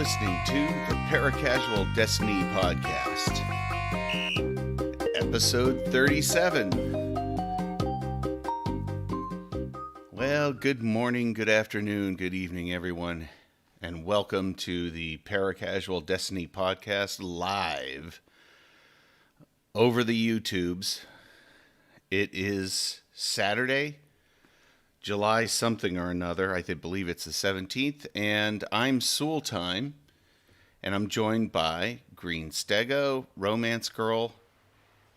listening to the Paracasual Destiny Podcast, episode 37. Well, good morning, good afternoon, good evening, everyone, and welcome to the Paracasual Destiny Podcast live over the YouTubes. It is Saturday, July something or another. I believe it's the 17th, and I'm Soul Time, and I'm joined by Green Stego, Romance Girl,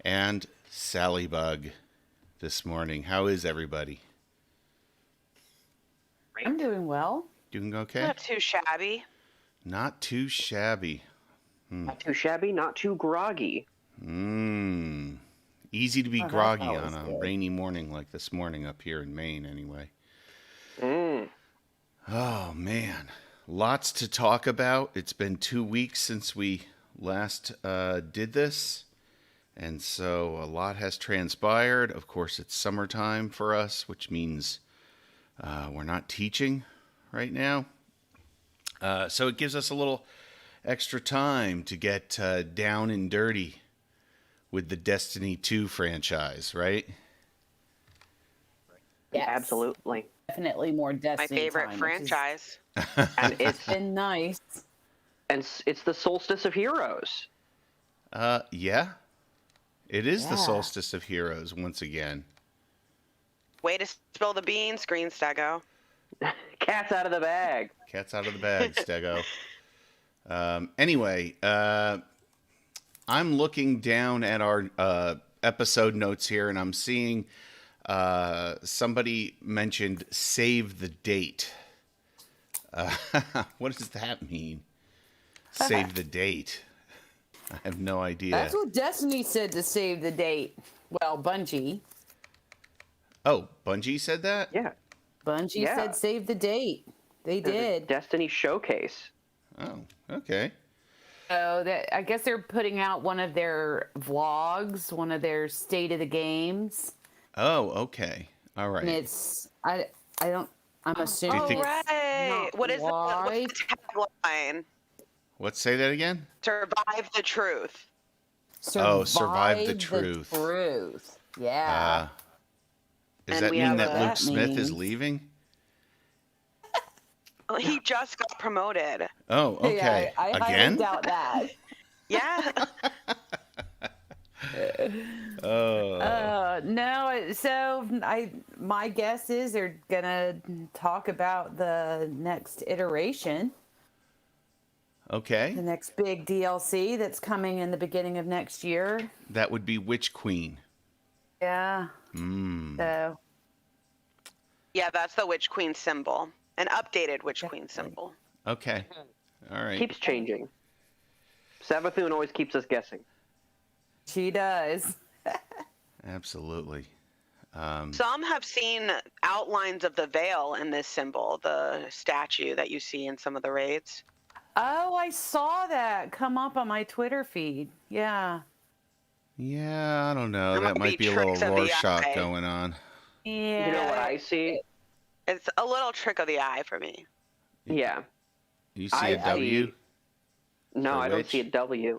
and Sally Bug this morning. How is everybody? I'm doing well. Doing okay? Not too shabby. Not too shabby. Not too shabby, not too groggy. Easy to be groggy on a good. rainy morning like this morning up here in Maine, anyway. Oh, man. Lots to talk about. It's been 2 weeks since we last did this, and so a lot has transpired. Of course, it's summertime for us, which means we're not teaching right now. So it gives us a little extra time to get down and dirty with the Destiny 2 franchise, right? Yes. Absolutely. Definitely more My Destiny favorite time, franchise. And It's been nice. it's the Solstice of Heroes. Yeah. It is the Yeah. Solstice of Heroes once again. Way to spill the beans, Green Stego. Cat's out of the bag. Cat's out of the bag, Stego. Anyway, I'm looking down at our episode notes here, and I'm seeing somebody mentioned save the date. What does that mean? Save the date. I have no idea. That's what Destiny said to save the date. Well, Bungie. Oh, Bungie said that? Yeah. Bungie Yeah. said save the date. They There's a did. Destiny showcase. Oh, okay. So that I guess they're putting out one of their vlogs, one of their state of the games. Oh, okay. All And right. it's I'm assuming Oh, think- it's right. not What's live. the tagline? What? Say that again? Survive the truth. Survive the truth. truth. Yeah. Does And that we mean have that a- Luke That Smith is means- leaving? He just got promoted. Oh, Hey, okay. I highly Again? doubt that. Yeah. Oh. No, so my guess is they're gonna talk about the next iteration, Okay. the next big DLC that's coming in the beginning of next year. That would be Witch Queen. Yeah. Mm. So Yeah, that's the Witch Queen symbol. An updated Witch Queen Definitely. symbol. Okay. All right. Keeps changing. Savathun always keeps us guessing. she does. Absolutely. Some have seen outlines of the veil in this symbol, the statue that you see in some of the raids. Oh, I saw that come up on my Twitter feed. Yeah. Yeah, I don't know. There That might might be be a little tricks of the Rorschach eye. going on. Yeah. You know what I see? It's a little trick of the eye for me. Yeah. You see a W? No, For I don't which? see a W.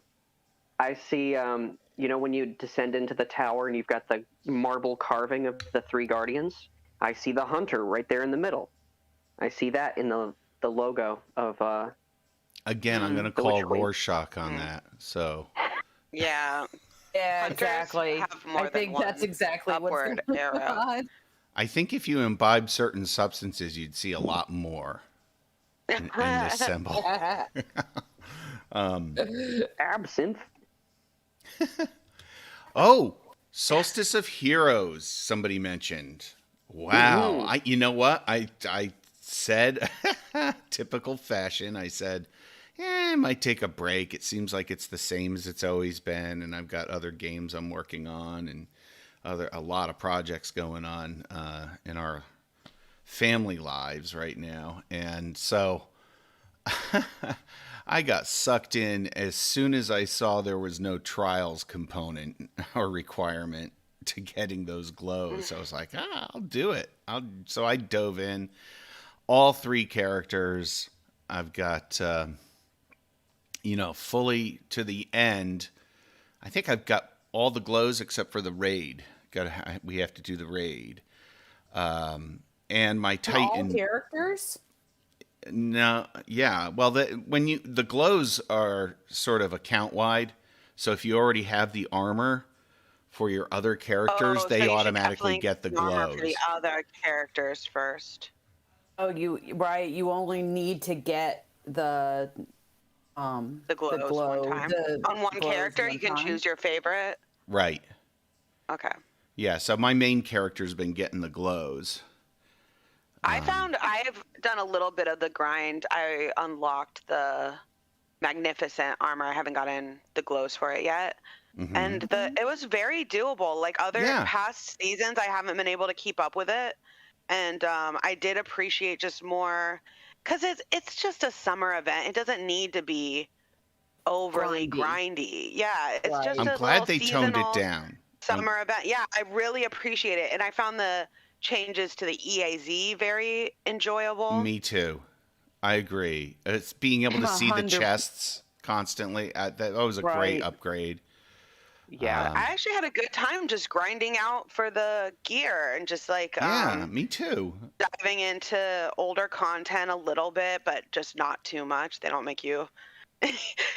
I see, you know, when you descend into the tower and you've got the marble carving of the three guardians, I see the hunter right there in the middle. I see that in the logo of Again, I'm going to The call Witch Queen. Rorschach on that. So, Yeah. Yeah, Hunters exactly. have more I than think one that's exactly upward what's going arrow. on. I think if you imbibe certain substances, you'd see a lot more in this symbol. absinthe. Oh, Solstice of Heroes, somebody mentioned. Wow. You know what? I said, typical fashion, I said, I might take a break. It seems like it's the same as it's always been, and I've got other games I'm working on and a lot of projects going on in our family lives right now. And so I got sucked in as soon as I saw there was no trials component or requirement to getting those glows. I was like, I'll do it. So I dove in. All three characters. I've got fully to the end. I think I've got all the glows except for the raid. We have to do the raid. And my Titan. All characters? No, yeah. Well, the glows are sort of account wide. So if you already have the armor for your other characters, so they you should automatically definitely get the armor glows. for the other characters first. Oh, you only need to get the glows one time. On one character, you can choose your favorite. Right. Okay. Yeah, so my main character's been getting the glows. I've done a little bit of the grind. I unlocked the magnificent armor. I haven't gotten the glows for it yet. Mm-hmm. And it was very doable. Like other past seasons, I haven't been able to keep up with it. And I did appreciate just more, because it's just a summer event. It doesn't need to be overly grindy. Yeah, it's just I'm a glad little they toned it seasonal down. summer event. Yeah, I really appreciate it. And I found the changes to the EAZ very enjoyable. Me too. I agree. It's being able to see the chests constantly. That was a great upgrade. Yeah. I actually had a good time just grinding out for the gear and just like me too. diving into older content a little bit, but just not too much. They don't make you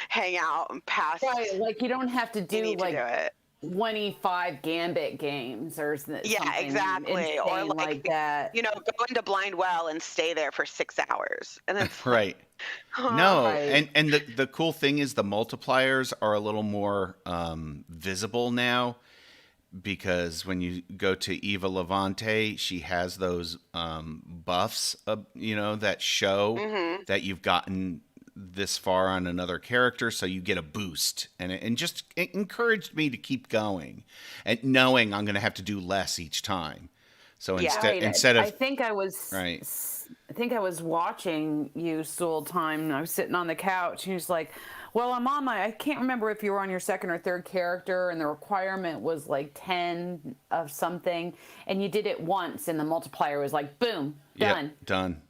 hang out and pass. Right, like you don't have to do like do it. 25 Gambit games or something. Yeah, exactly. Or like that. Go into Blind Well and stay there for 6 hours. And it's right. No, and the cool thing is the multipliers are a little more visible now, because when you go to Eva Levante, she has those buffs, that show that you've gotten this far on another character, so you get a boost, and it encouraged me to keep going and knowing I'm going to have to do less each time. So instead of I think I was watching you Soul Time, and I was sitting on the couch, and he was like, well, I can't remember if you were on your second or third character, and the requirement was like 10 of something, and you did it once, and the multiplier was like, boom, done. Yep, done.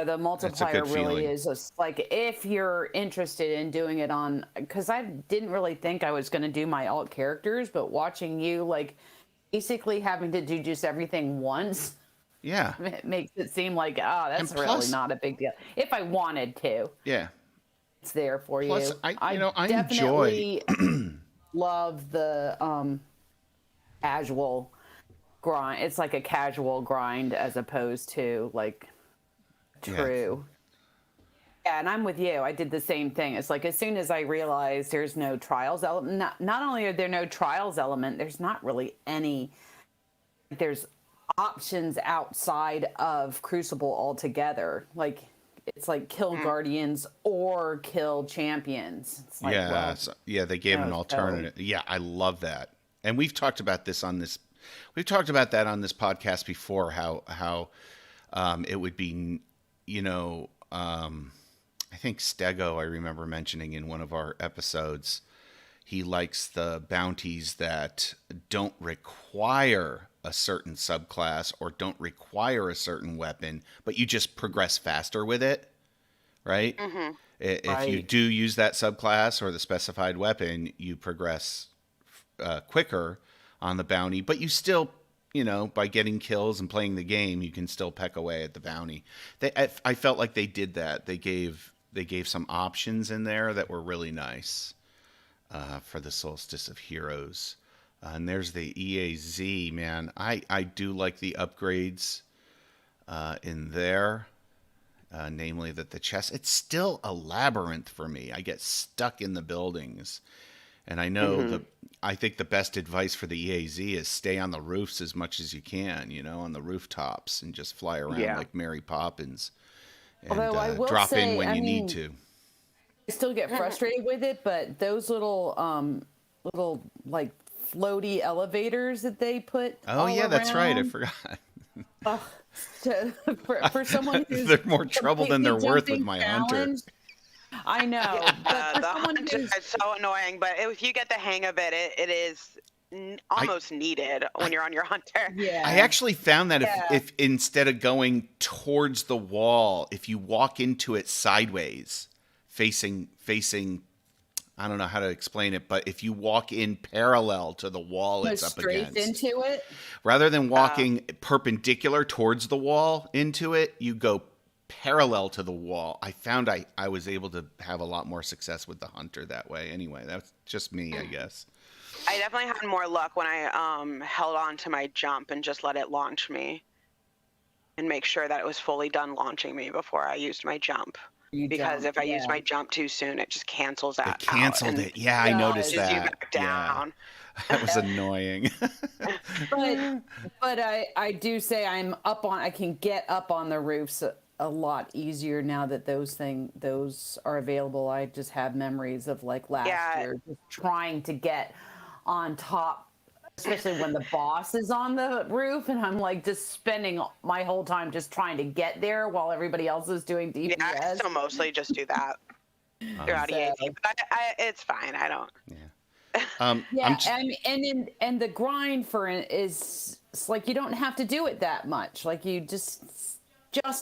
The multiplier really is just like, if you're interested in doing it on, because I didn't really think I was going to do my alt characters, but watching you like basically having to do just everything once, it makes it seem like, that's really not a big deal. If I wanted to, it's there for you. I definitely love the casual grind. It's like a casual grind as opposed to like true. Yeah, and I'm with you. I did the same thing. It's like as soon as I realized there's no trials element, not only are there no trials element, there's not really any. There's options outside of Crucible altogether. Like it's like kill guardians or kill champions. It's like, they gave an alternative. Yeah, I love that. And we've talked about this on this. We've talked about that on this podcast before. How it would be. I think Stego, I remember mentioning in one of our episodes, he likes the bounties that don't require a certain subclass or don't require a certain weapon, but you just progress faster with it, right? Mm-hmm. If you do use that subclass or the specified weapon, you progress quicker on the bounty, but you still by getting kills and playing the game, you can still peck away at the bounty. I felt like they did that. They gave some options in there that were really nice for the Solstice of Heroes. And there's the EAZ, man. I do like the upgrades in there, namely that the chest. It's still a labyrinth for me. I get stuck in the buildings, and I know I think the best advice for the EAZ is stay on the roofs as much as you can, on the rooftops, and just fly around like Mary Poppins, and drop in when you need to. I still get frustrated with it, but those little like floaty elevators that they put. Oh yeah, that's right. I forgot. For someone who's they're more trouble than they're worth with my hunter. I know. But the hunter is so annoying, but if you get the hang of it, it is almost needed when you're on your hunter. Yeah. I actually found that if instead of going towards the wall, if you walk into it sideways, facing I don't know how to explain it, but if you walk in parallel to the wall it's up straight against. into it? Rather than walking perpendicular towards the wall into it, you go parallel to the wall. I found I was able to have a lot more success with the hunter that way. Anyway, that's just me, I guess. I definitely had more luck when I held on to my jump and just let it launch me and make sure that it was fully done launching me before I used my jump. Because if I use my jump too soon, it just cancels that. It canceled it. Yeah, I noticed that. You back down. Yeah. That was annoying. but I do say I can get up on the roofs a lot easier now that those are available. I just have memories of like last year just trying to get on top, especially when the boss is on the roof, and I'm like just spending my whole time just trying to get there while everybody else is doing DPS. Yeah, I still mostly just do that throughout EAD, but it's fine. I don't. Yeah. And the grind for it is it's like you don't have to do it that much. Like you just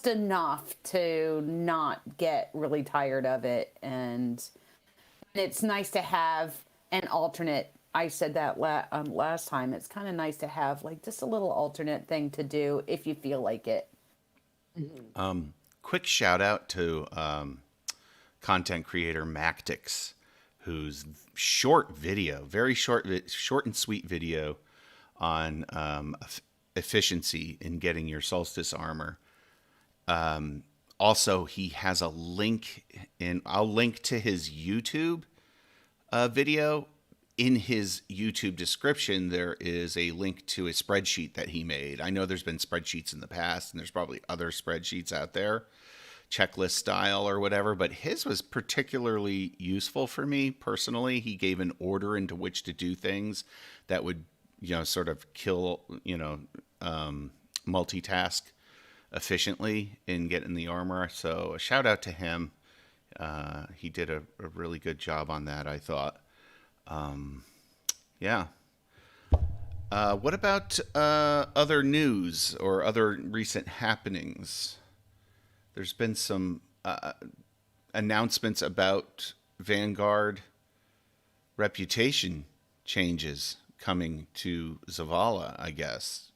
enough to not get really tired of it, and it's nice to have an alternate. I said that last time. It's kind of nice to have like just a little alternate thing to do if you feel like it. Quick shout out to content creator Mactix, whose very short and sweet video on efficiency in getting your Solstice armor. Also, he has a link I'll link to his YouTube video. In his YouTube description, there is a link to a spreadsheet that he made. I know there's been spreadsheets in the past, and there's probably other spreadsheets out there, checklist style or whatever, but his was particularly useful for me personally. He gave an order into which to do things that would, sort of kill, multitask efficiently in getting the armor. So a shout out to him. He did a really good job on that, I thought. Yeah. What about other news or other recent happenings? There's been some announcements about Vanguard reputation changes coming to Zavala, I guess.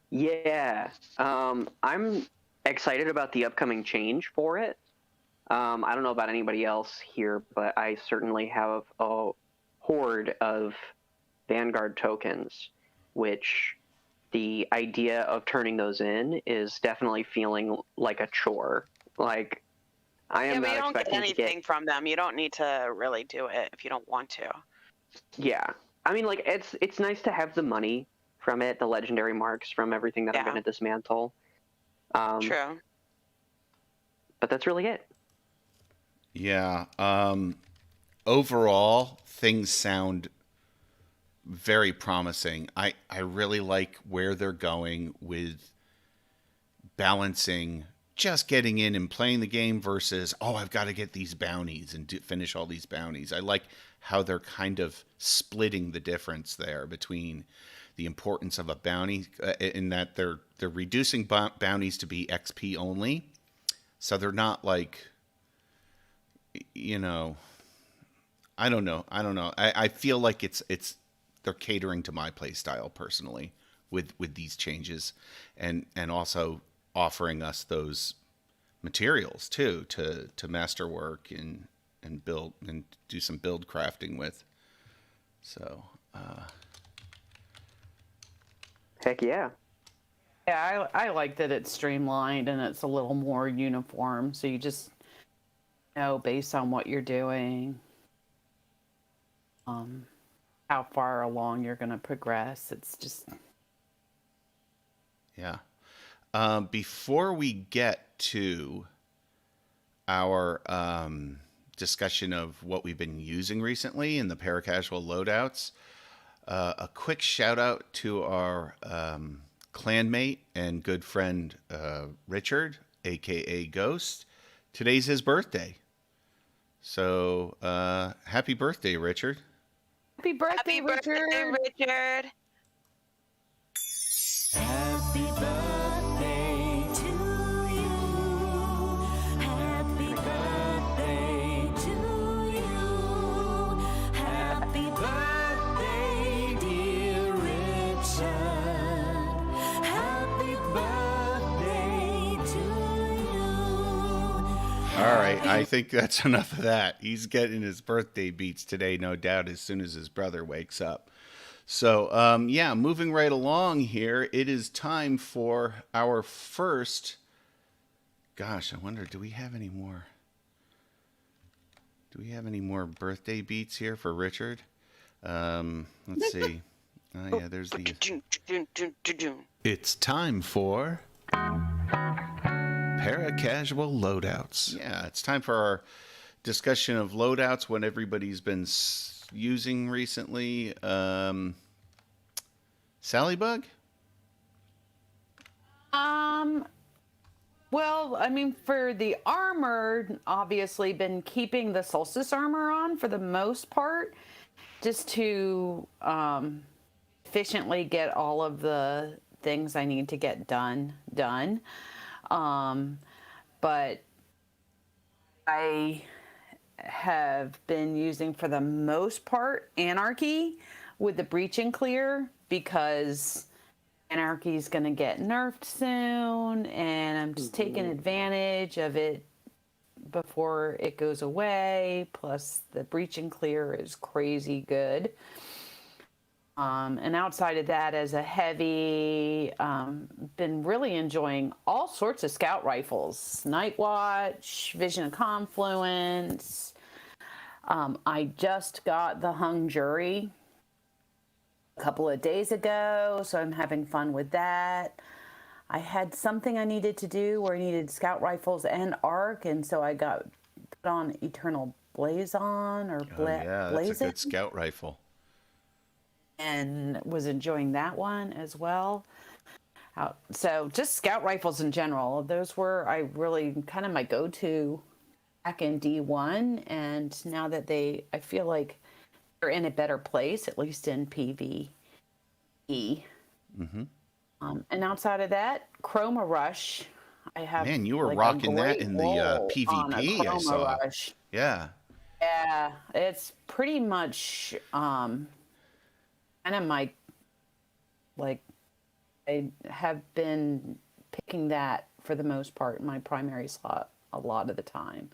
Yeah. I'm excited about the upcoming change for it. I don't know about anybody else here, but I certainly have a horde of Vanguard tokens, which the idea of turning those in is definitely feeling like a chore. Like, I am not expecting to get... you don't get anything from them. You don't need to really do it if you don't want to. Yeah. I mean, like, it's nice to have the money from it, the legendary marks from everything that I'm going to dismantle. True. But that's really it. Yeah. Overall, things sound very promising. I really like where they're going with balancing just getting in and playing the game versus, I've got to get these bounties and finish all these bounties. I like how they're kind of splitting the difference there between the importance of a bounty in that they're reducing bounties to be XP only. So they're not like, I don't know. I feel like it's they're catering to my play style personally with these changes, and also offering us those materials too to masterwork and build and do some build crafting with. So heck yeah. Yeah, I like that it's streamlined and it's a little more uniform, so you just know based on what you're doing how far along you're going to progress. It's just before we get to our discussion of what we've been using recently in the Paracasual loadouts, a quick shout out to our clanmate and good friend Richard, aka Ghost. Today's his birthday, so happy birthday, Richard. Happy birthday, Richard. Richard. Happy birthday to you. Happy birthday to I think that's enough of that. He's getting his birthday beats today, no doubt, as soon as his brother wakes up. So, yeah, moving right along here, it is time for our first. Gosh, I wonder, do we have any more? Do we have any more birthday beats here for Richard? Let's see. Oh, yeah, there's the. It's time for Paracasual Loadouts. Yeah, it's time for our discussion of loadouts, what everybody's been using recently. Sallybug? Well, I mean, for the armor, obviously been keeping the Solstice armor on for the most part, just to efficiently get all of the things I need to get done. But I have been using, for the most part, Anarchy with the Breach and Clear, because Anarchy is going to get nerfed soon, and I'm just taking advantage of it before it goes away. Plus, the Breach and Clear is crazy good. And outside of that, as a heavy, been really enjoying all sorts of scout rifles. Night Watch, Vision of Confluence. I just got the Hung Jury a couple of days ago, so I'm having fun with that. I had something I needed to do where I needed scout rifles and arc, and so I got put on Eternal Blazon or yeah, that's a good scout rifle. And was enjoying that one as well. So just scout rifles in general, those were I really kind of my go-to back in D1, and now that I feel like they're in a better place, at least in PvE. Mm-hmm. And outside of that, Chroma Rush. I have. Man, you were rocking that in the PvP. I saw. Rush. Yeah. Yeah, it's pretty much kind of my, like, I have been picking that for the most part in my primary slot a lot of the time.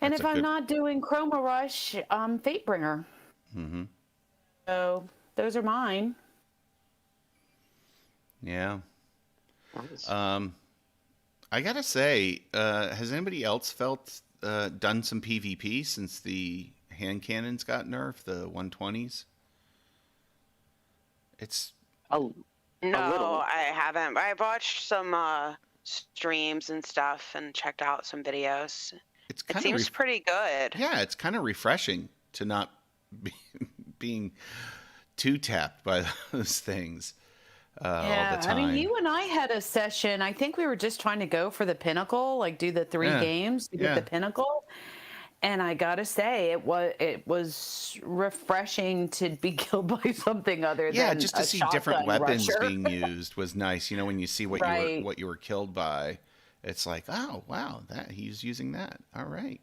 And if I'm not doing Chroma Rush, Fatebringer. Mm-hmm. So those are mine. Yeah. I gotta say, has anybody else done some PvP since the hand cannons got nerfed, the 120s? It's no, I haven't. I've watched some streams and stuff and checked out some videos. It seems pretty good. Yeah, it's kind of refreshing to not be being too tapped by those things all the time. I mean, you and I had a session. I think we were just trying to go for the pinnacle, like do the 3 games to get the pinnacle. And I gotta say, it was refreshing to be killed by something other than just to see different weapons being used was nice. You know, when you see what you were killed by, it's like, oh wow, that he's using that. All right.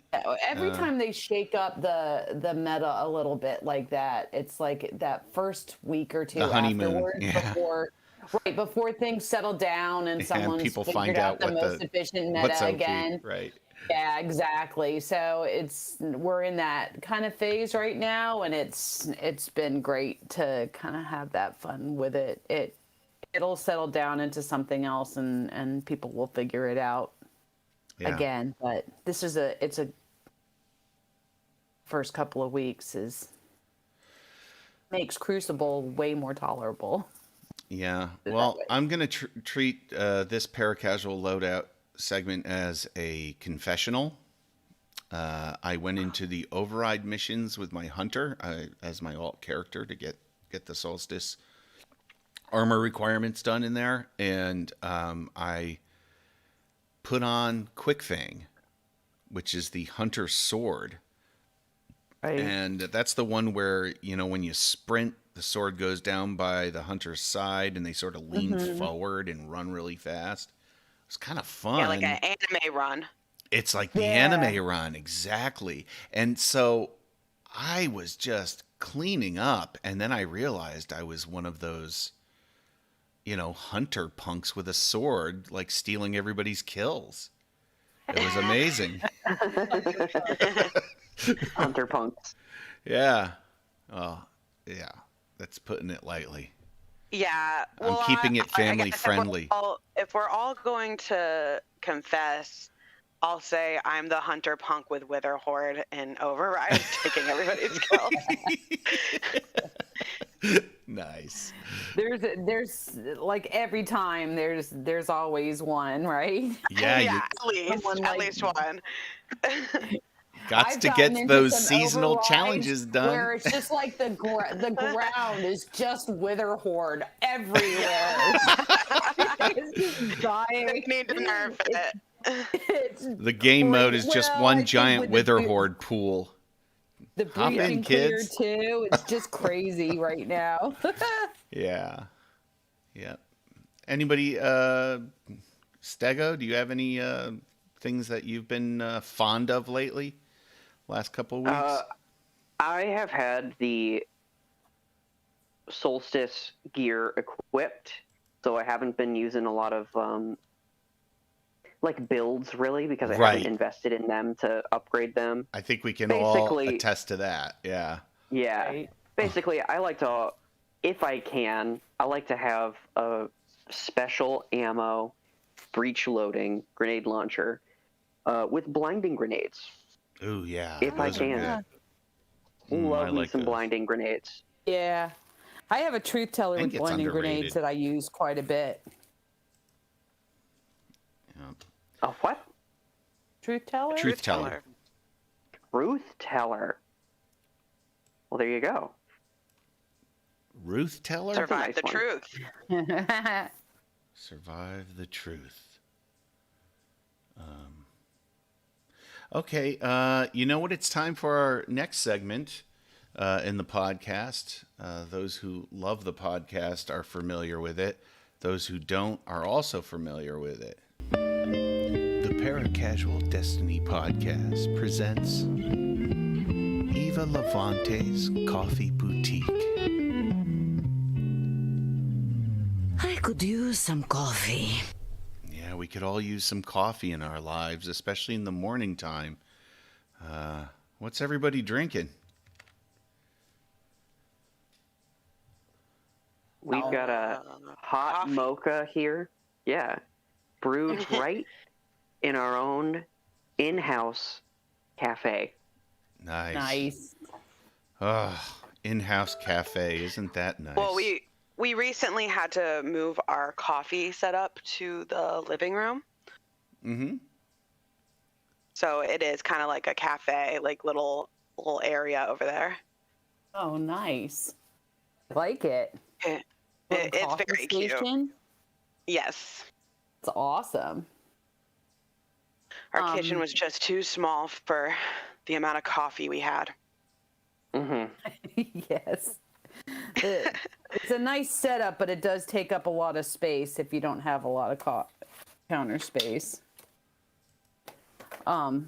Every time they shake up the meta a little bit like that, it's like that first week or two afterwards, before things settle down and someone's people figured find out the most efficient meta again. Right. Yeah, exactly. So we're in that kind of phase right now, and it's been great to kind of have that fun with it. It'll settle down into something else, and people will figure it out again. But it's a first couple of weeks makes Crucible way more tolerable. Yeah. Well, I'm gonna treat this Paracasual loadout segment as a confessional. I went into the override missions with my hunter as my alt character to get the Solstice armor requirements done in there, and I put on Quickfang, which is the hunter's sword. Right. And that's the one where, you know, when you sprint, the sword goes down by the hunter's side and they sort of lean forward and run really fast. It's kind of fun. Yeah, like an anime run. It's like the anime run, exactly. And so I was just cleaning up, and then I realized I was one of those, you know, hunter punks with a sword, like stealing everybody's kills. It was amazing. Hunter punks. Yeah. Oh, yeah. That's putting it lightly. Yeah, well, I'm keeping it family I guess friendly. If we're all going to confess, I'll say I'm the hunter punk with Wither Horde and Override, taking everybody's kills. Nice. There's like every time there's always one, right? Yeah, Yeah, at least one. Got to get those seasonal challenges done. Where it's just like the ground is just Wither Horde everywhere. It's just dying. They need to nerf it. The game mode is just one giant Wither Horde pool. The breaching clear too. It's just crazy right now. Yeah. Yep. Anybody, Stego, do you have any things that you've been fond of lately? Last couple of weeks? I have had the Solstice gear equipped, so I haven't been using a lot of like builds really because I haven't invested in them to upgrade them. I think we can all attest to that. Yeah. Yeah. Right. Basically, I like to, if I can, I like to have a special ammo breach loading grenade launcher with blinding grenades. Ooh, yeah. If I can. Love me some blinding grenades. Yeah. I have a truth teller with blinding grenades that I use quite a bit. Yep. A what? Truth teller? Truth teller. Truth teller. Well, there you go. Ruth teller? Survive the truth. Survive the truth. Okay, you know what? It's time for our next segment in the podcast. Those who love the podcast are familiar with it. Those who don't are also familiar with it. The Paracasual Destiny Podcast presents Eva Levante's Coffee Boutique. I could use some coffee. Yeah, we could all use some coffee in our lives, especially in the morning time. What's everybody drinking? We've got a hot coffee. mocha here. Yeah. Brewed right in our own in-house cafe. Nice. Nice. In-house cafe. Isn't that nice? Well, we recently had to move our coffee setup to the living room. Mm-hmm. So it is kind of like a cafe, like little area over there. Oh, nice. I like it. It's very cute. Station? Yes. It's awesome. Our kitchen was just too small for the amount of coffee we had. Mm-hmm. Yes. It's a nice setup, but it does take up a lot of space if you don't have a lot of counter space. Well,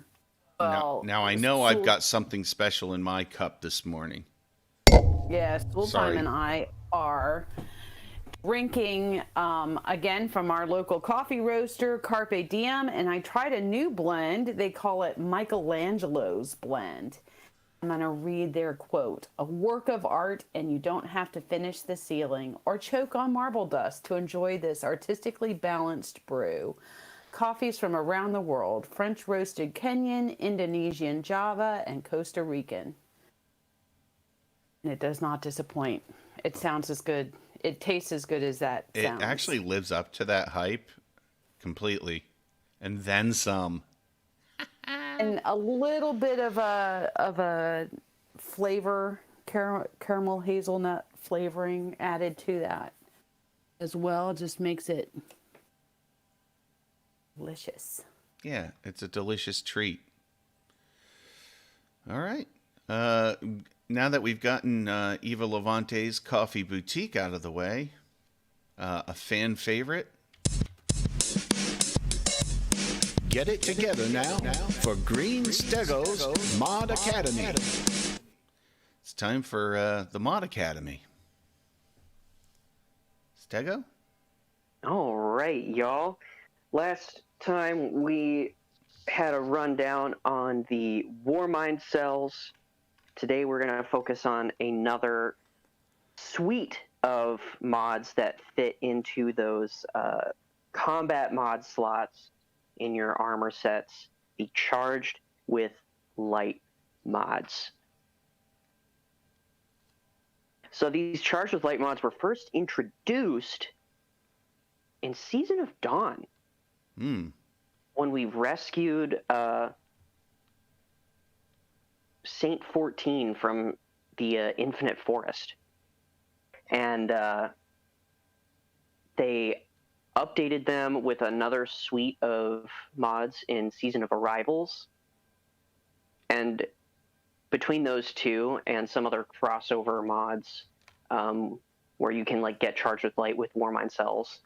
now I know I've got something special in my cup this morning. Yes, Time and I are drinking again from our local coffee roaster, Carpe Diem, and I tried a new blend. They call it Michelangelo's blend. I'm going to read their quote. A work of art, and you don't have to finish the ceiling or choke on marble dust to enjoy this artistically balanced brew. Coffees from around the world, French roasted Kenyan, Indonesian Java, and Costa Rican. And it does not disappoint. It sounds as good. It tastes as good as that sounds. It actually lives up to that hype completely. And then some. And a little bit of a flavor, caramel hazelnut flavoring added to that as well. Just makes it delicious. Yeah, it's a delicious treat. All right. Now that we've gotten Eva Levante's Coffee Boutique out of the way, a fan favorite. Get it together now for Green Stego's Mod Academy. It's time for the Mod Academy. Stego? All right, y'all. Last time we had a rundown on the Warmind cells. Today we're going to focus on another suite of mods that fit into those combat mod slots in your armor sets, the Charged with Light mods. So these Charged with Light mods were first introduced in Season of Dawn. When we rescued Saint 14 from the Infinite Forest. And they updated them with another suite of mods in Season of Arrivals. And between those two and some other crossover mods where you can like get Charged with Light with Warmind cells,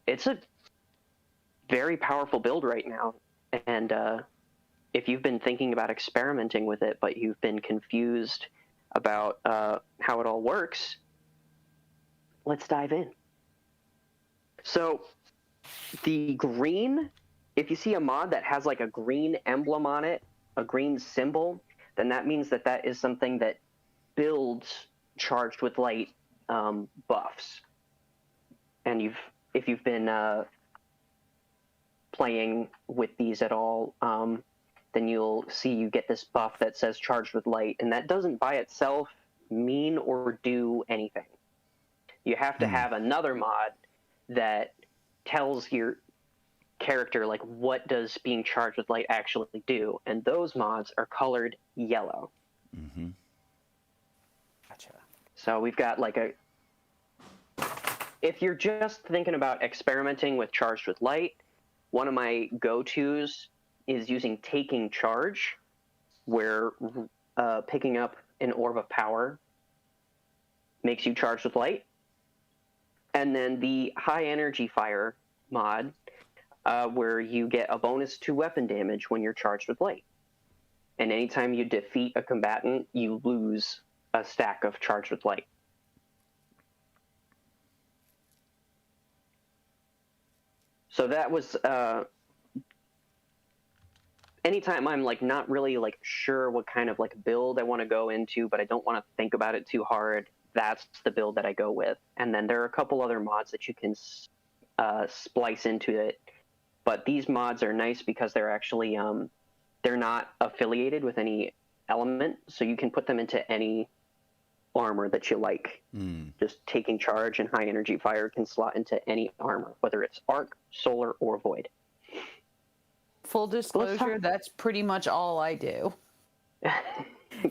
it's a very powerful build right now. And if you've been thinking about experimenting with it, but you've been confused about how it all works, let's dive in. So the green, if you see a mod that has like a green emblem on it, a green symbol, then that means that that is something that builds Charged with Light buffs. And if you've been playing with these at all, then you'll see you get this buff that says Charged with Light, and that doesn't by itself mean or do anything. You have to have another mod that tells your character like what does being Charged with Light actually do, and those mods are colored yellow. Gotcha. So we've got like if you're just thinking about experimenting with Charged with Light, one of my go-tos is using Taking Charge, where picking up an Orb of Power makes you Charged with Light. And then the High Energy Fire mod, where you get a bonus to weapon damage when you're Charged with Light. And anytime you defeat a combatant, you lose a stack of Charged with Light. So that was anytime I'm like not really like sure what kind of like build I want to go into, but I don't want to think about it too hard, that's the build that I go with. And then there are a couple other mods that you can splice into it, but these mods are nice because they're actually they're not affiliated with any element, so you can put them into any armor that you like. Just Taking Charge and High Energy Fire can slot into any armor, whether it's Arc, Solar, or Void. Full disclosure, that's pretty much all I do.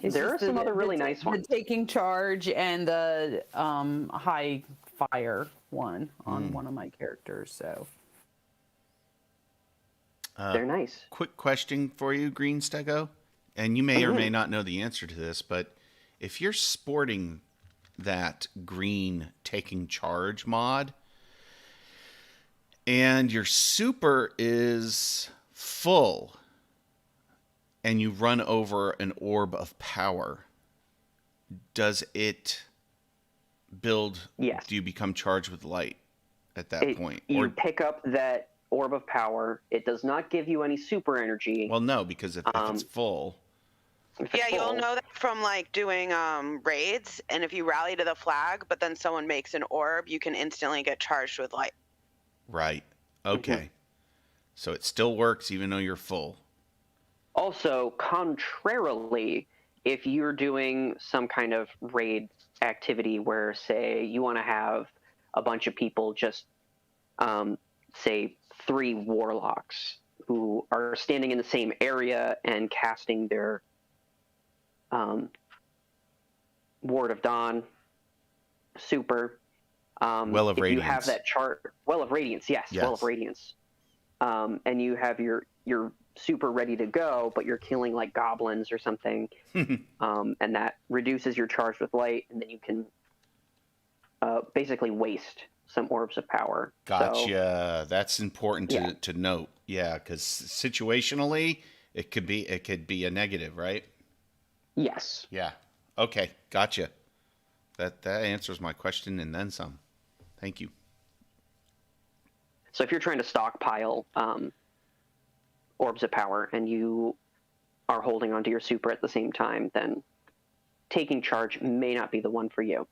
There are some other really nice ones. The Taking Charge and the High Fire one on one of my characters. So they're nice. Quick question for you, Green Stego, and you may or may not know the answer to this, but if you're sporting that green Taking Charge mod and your super is full and you run over an Orb of Power, does it build? Yes. Do you become Charged with Light at that point? You pick up that Orb of Power. It does not give you any super energy. Well, no, because if it's full. Yeah, you'll know that from like doing raids, and if you rally to the flag, but then someone makes an orb, you can instantly get Charged with Light. Right. Okay. So it still works even though you're full. Also, contrarily, if you're doing some kind of raid activity where, say, you want to have a bunch of people just, say, 3 warlocks who are standing in the same area and casting their Ward of Dawn super. Well of Radiance. You have that chart. Well of Radiance, yes. Well of Radiance. And you have your super ready to go, but you're killing like goblins or something, and that reduces your Charged with Light, and then you can basically waste some Orbs of Power. Gotcha. So, that's important to note. Yeah, because situationally, it could be a negative, right? Yes. Yeah. Okay. Gotcha. That answers my question and then some. Thank you. So if you're trying to stockpile orbs of power and you are holding onto your super at the same time, then taking charge may not be the one for you.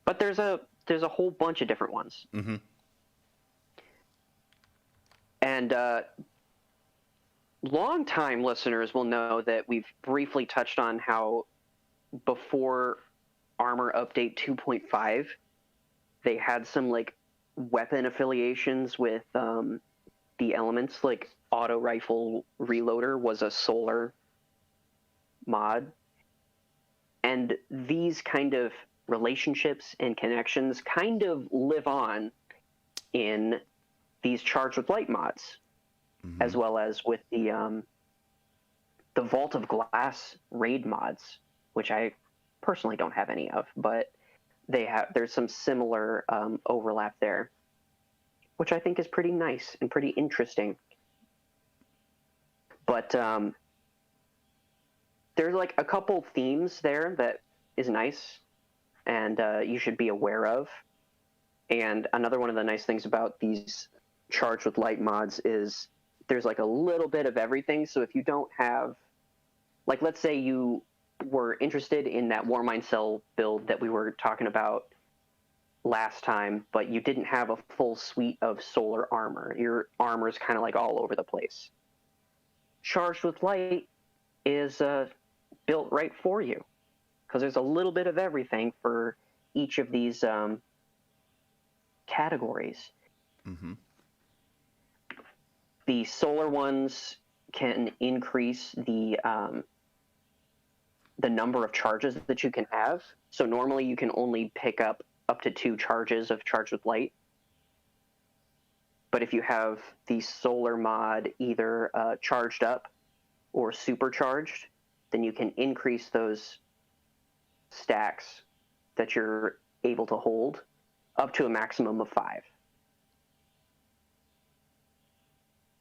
But there's a whole bunch of different ones. Mm-hmm. And long-time listeners will know that we've briefly touched on how before Armor Update 2.5, they had some like weapon affiliations with the elements. Like Auto Rifle Reloader was a solar mod. And these kind of relationships and connections kind of live on in these Charged with Light mods, as well as with the Vault of Glass raid mods, which I personally don't have any of, but there's some similar overlap there, which I think is pretty nice and pretty interesting. But there's like a couple themes there that is nice and you should be aware of. And another one of the nice things about these Charged with Light mods is there's like a little bit of everything. So if you don't have, like, let's say you were interested in that Warmind Cell build that we were talking about last time, but you didn't have a full suite of solar armor. Your armor is kind of like all over the place. Charged with Light is built right for you because there's a little bit of everything for each of these categories. Mm-hmm. The solar ones can increase the number of charges that you can have. So normally you can only pick up to 2 charges of Charged with Light. But if you have the solar mod either charged up or supercharged, then you can increase those stacks that you're able to hold up to a maximum of 5.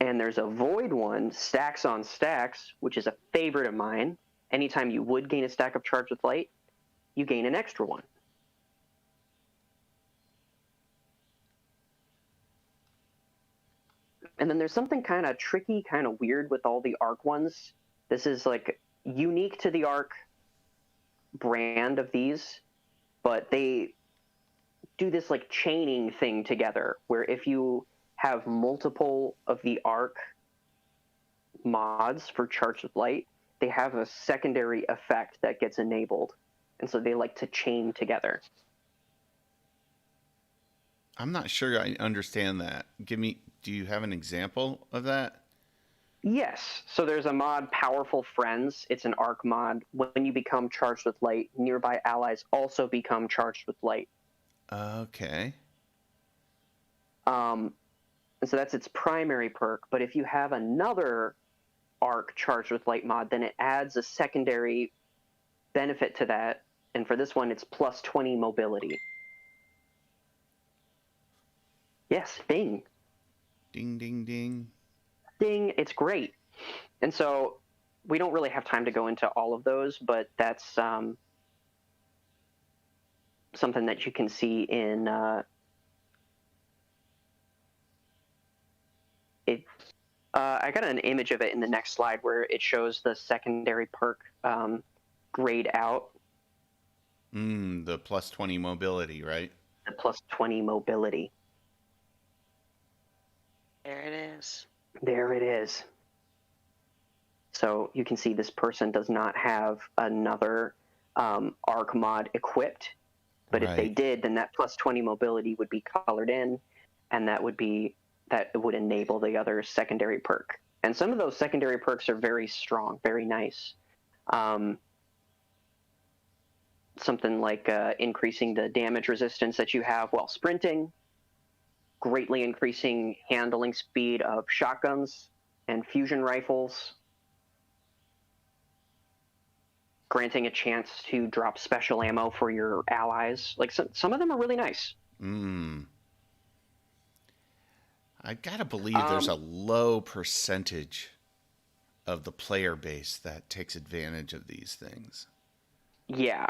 And there's a void one, Stacks on Stacks, which is a favorite of mine. Anytime you would gain a stack of Charged with Light, you gain an extra one. And then there's something kind of tricky, kind of weird with all the Arc ones. This is like unique to the Arc brand of these, but they do this like chaining thing together where if you have multiple of the Arc mods for Charged with Light, they have a secondary effect that gets enabled. And so they like to chain together. I'm not sure I understand that. Do you have an example of that? Yes. So there's a mod, Powerful Friends. It's an Arc mod. When you become Charged with Light, nearby allies also become Charged with Light. Okay. And so that's its primary perk. But if you have another Arc Charged with Light mod, then it adds a secondary benefit to that. And for this one, it's plus 20 mobility. Yes, ding. Ding, ding, ding. Ding, it's great. And so we don't really have time to go into all of those, but that's something that you can see in it. I got an image of it in the next slide where it shows the secondary perk grayed out. The plus 20 mobility, right? The plus 20 mobility. There it is. There it is. So you can see this person does not have another Arc mod equipped, but if they did, then that plus 20 mobility would be colored in, and that would enable the other secondary perk. And some of those secondary perks are very strong, very nice. Something like increasing the damage resistance that you have while sprinting, greatly increasing handling speed of shotguns and fusion rifles, granting a chance to drop special ammo for your allies. Like some of them are really nice. I gotta believe there's a low percentage of the player base that takes advantage of these things. Yeah.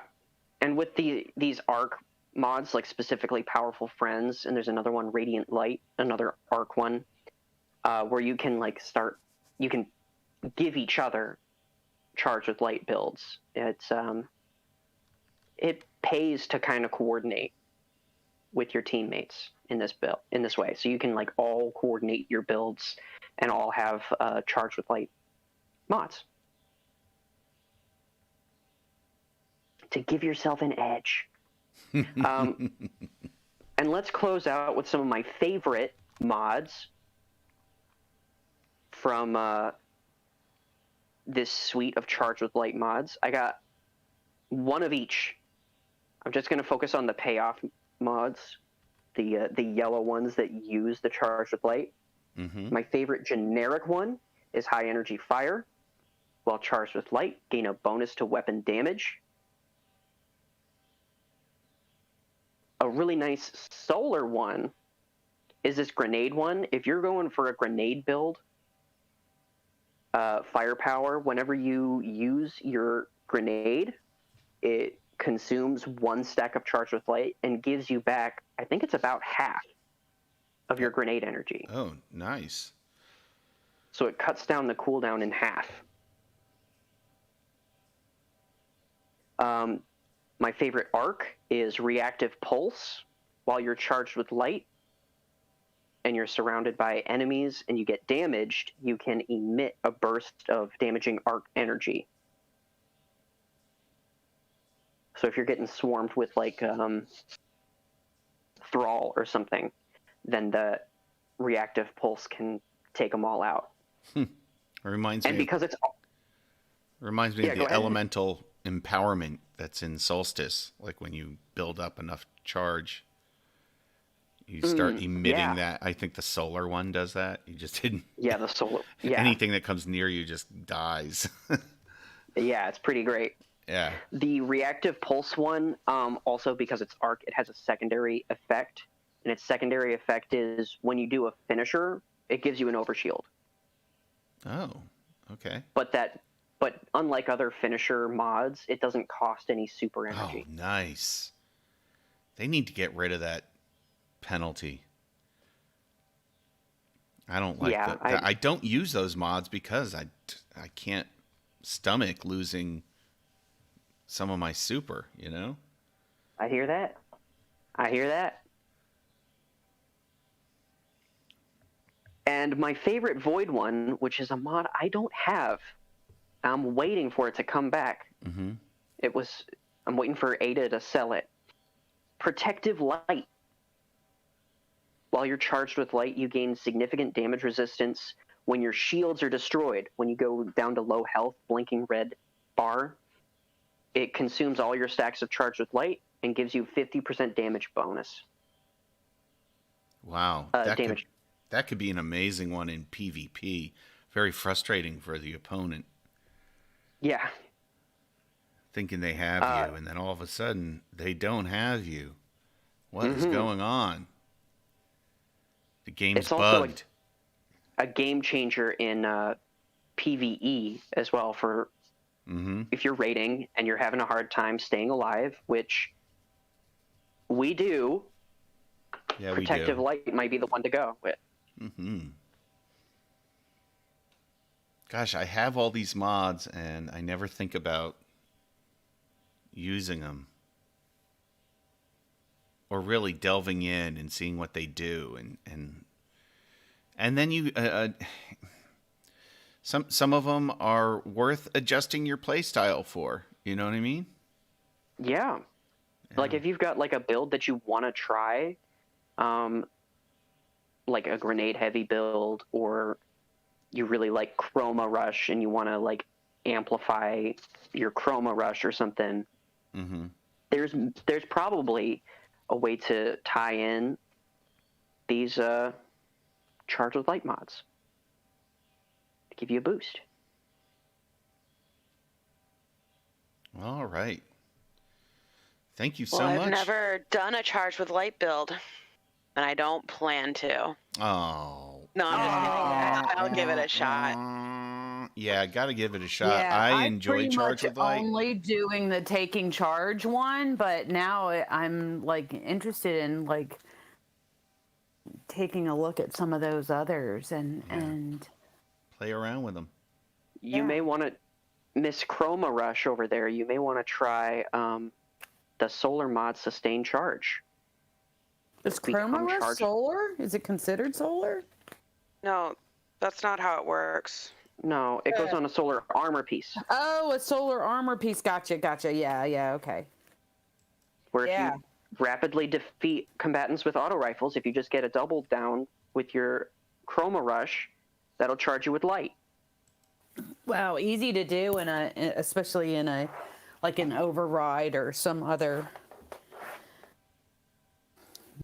And with these Arc mods, like specifically Powerful Friends, and there's another one, Radiant Light, another Arc one, where you can like start you can give each other Charge with Light builds. It pays to kind of coordinate with your teammates in this way. So you can like all coordinate your builds and all have Charge with Light mods to give yourself an edge. And let's close out with some of my favorite mods from this suite of Charge with Light mods. I got one of each. I'm just going to focus on the payoff mods, the yellow ones that use the Charge with Light. My favorite generic one is High Energy Fire. While Charged with Light, gain a bonus to weapon damage. A really nice solar one is this grenade one. If you're going for a grenade build, firepower, whenever you use your grenade, it consumes 1 stack of Charged with Light and gives you back, I think it's about half of your grenade energy. Oh, nice. So it cuts down the cooldown in half. My favorite arc is Reactive Pulse. While you're charged with light and you're surrounded by enemies and you get damaged, you can emit a burst of damaging arc energy. So if you're getting swarmed with like Thrall or something, then the Reactive Pulse can take them all out. It reminds me of the elemental empowerment that's in Solstice. Like when you build up enough charge, you start emitting that. I think the solar one does that. You just didn't. Yeah, the solar. Yeah. Anything that comes near you just dies. Yeah, it's pretty great. Yeah. The Reactive Pulse one, also because it's arc, it has a secondary effect. And its secondary effect is when you do a finisher, it gives you an overshield. Oh, okay. But unlike other finisher mods, it doesn't cost any super energy. Oh, nice. They need to get rid of that penalty. I don't like that. I don't use those mods because I can't stomach losing some of my super, you know? I hear that. And my favorite Void one, which is a mod I don't have, I'm waiting for it to come back. Mm-hmm. I'm waiting for Eido to sell it. Protective Light. While you're charged with light, you gain significant damage resistance when your shields are destroyed. When you go down to low health, blinking red bar, it consumes all your stacks of charged with light and gives you 50% damage bonus. Wow. Damage. That could be an amazing one in PvP. Very frustrating for the opponent. Yeah. Thinking they have you, and then all of a sudden, they don't have you. What is going on? The game's bugged. Also a game changer in PvE as well for if you're raiding and you're having a hard time staying alive, which we do. Yeah, Protective we do. Light might be the one to go with. Gosh, I have all these mods and I never think about using them or really delving in and seeing what they do, and then you some of them are worth adjusting your playstyle for. You know what I mean? Yeah. Like if you've got like a build that you want to try, like a grenade heavy build, or you really like Chroma Rush and you want to like amplify your Chroma Rush or something, there's probably a way to tie in these Charged with Light mods to give you a boost. All right. Thank you so much. I've never done a Charged with Light build, and I don't plan to. Oh. No, I'm just kidding. I'll give it a shot. Yeah, I got to give it a shot. Yeah, I enjoy Charged with Light. Only doing the taking charge one, but now I'm like interested in like taking a look at some of those others and play around with them. You may want to, Miss Chroma Rush over there, you may want to try the solar mod sustain charge. Is Chroma Rush solar? Is it considered solar? No, that's not how it works. No, it goes on a solar armor piece. Oh, a solar armor piece. Gotcha. Yeah, okay. Where if you rapidly defeat combatants with auto rifles, if you just get a double down with your Chroma Rush, that'll charge you with light. Wow, easy to do especially in an override or some other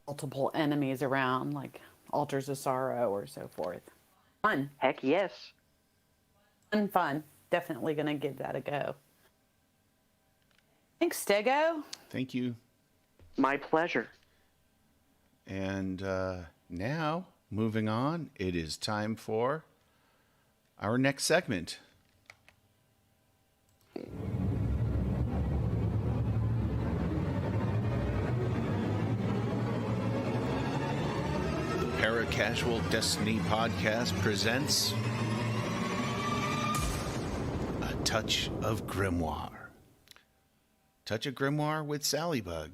multiple enemies around, like Altars of Sorrow or so forth. Fun. Heck yes. Fun. Definitely gonna give that a go. Thanks, Stego. Thank you. My pleasure. And now, moving on, it is time for our next segment. The Paracasual Destiny Podcast presents A Touch of Grimoire. Touch of Grimoire with Sallybug.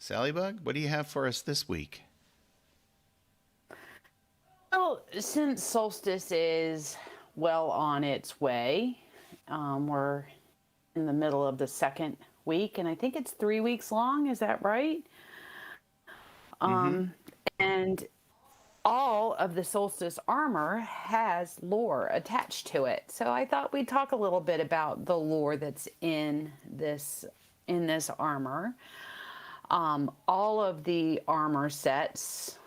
Sallybug, what do you have for us this week? Well, since Solstice is well on its way, we're in the middle of the second week, and I think it's 3 weeks long. Is that right? And all of the Solstice armor has lore attached to it. So I thought we'd talk a little bit about the lore that's in this armor. All of the armor sets,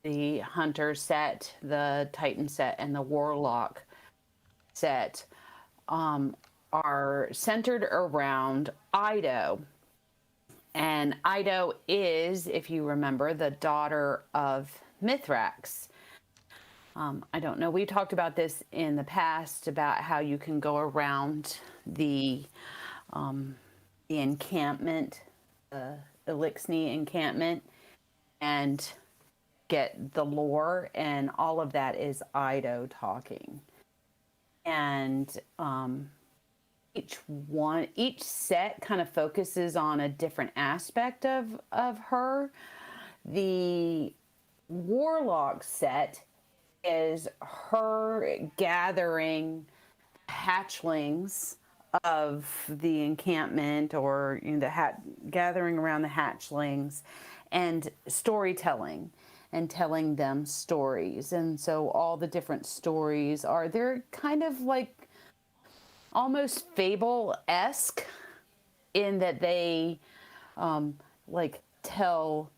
the Hunter set, the Titan set, and the Warlock set, are centered around Eido. And Eido is, if you remember, the daughter of Mithrax. I don't know. We talked about this in the past about how you can go around the encampment, the Elixni encampment, and get the lore, and all of that is Eido talking. And each set kind of focuses on a different aspect of her. The Warlock set is her gathering hatchlings of the encampment, or gathering around the hatchlings, and storytelling and telling them stories. And so all the different stories they're kind of like almost fable-esque in that they tell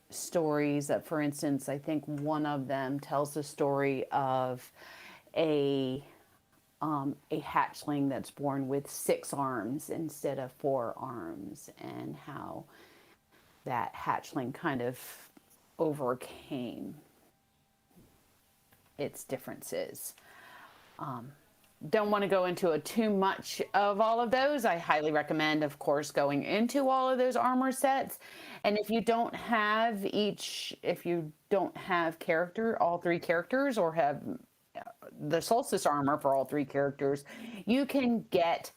stories. That, for instance, I think one of them tells the story of a hatchling that's born with 6 arms instead of 4 arms, and how that hatchling kind of overcame its differences. Don't want to go into too much of all of those. I highly recommend, of course, going into all of those armor sets. And if you don't have all 3 characters, or have the Solstice armor for all 3 characters, you can get